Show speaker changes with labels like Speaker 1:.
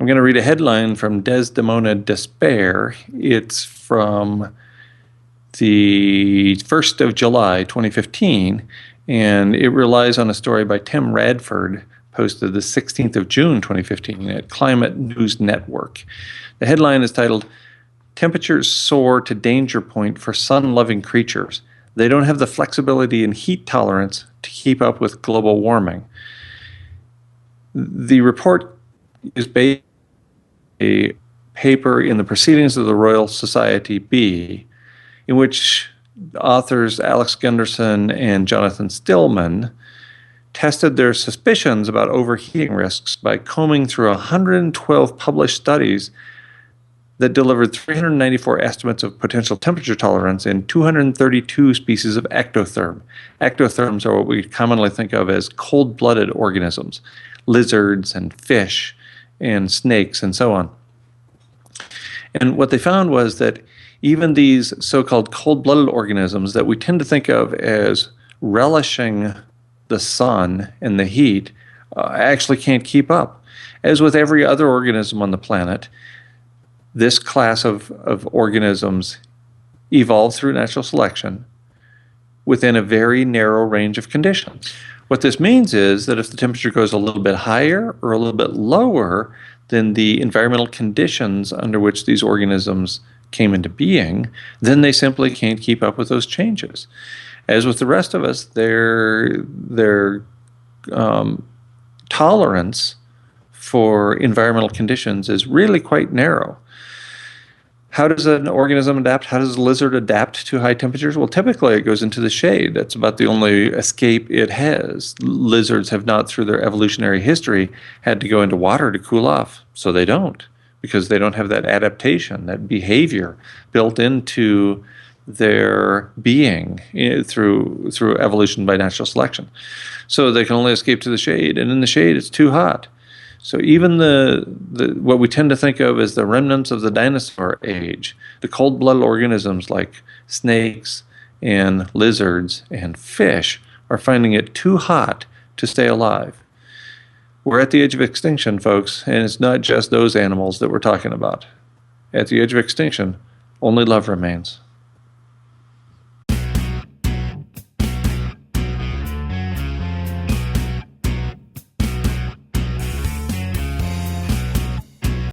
Speaker 1: I'm going to read a headline from Desdemona Despair. It's from the 1st of July, 2015, and it relies on a story by Tim Radford, posted the 16th of June, 2015 at Climate News Network. The headline is titled, "Temperatures Soar to Danger Point for Sun-Loving Creatures. They don't have the flexibility and heat tolerance to keep up with global warming." The report is based on a paper in the Proceedings of the Royal Society B, in which authors Alex Gunderson and Jonathan Stillman tested their suspicions about overheating risks by combing through 112 published studies that delivered 394 estimates of potential temperature tolerance in 232 species of ectotherm. Ectotherms are what we commonly think of as cold-blooded organisms, lizards and fish and snakes and so on. And what they found was that even these so-called cold-blooded organisms that we tend to think of as relishing the sun and the heat actually can't keep up. As with every other organism on the planet, this class of organisms evolved through natural selection within a very narrow range of conditions. What this means is that if the temperature goes a little bit higher or a little bit lower than the environmental conditions under which these organisms came into being, then they simply can't keep up with those changes. As with the rest of us, their tolerance for environmental conditions is really quite narrow. How does an organism adapt? How does a lizard adapt to high temperatures? Well, typically it goes into the shade. That's about the only escape it has. Lizards have not, through their evolutionary history, had to go into water to cool off, so they don't, because they don't have that adaptation, that behavior built into their being through evolution by natural selection. So they can only escape to the shade, and in the shade it's too hot. So even what we tend to think of as the remnants of the dinosaur age, the cold-blooded organisms like snakes and lizards and fish, are finding it too hot to stay alive. We're at the edge of extinction, folks, and it's not just those animals that we're talking about. At the edge of extinction, only love remains.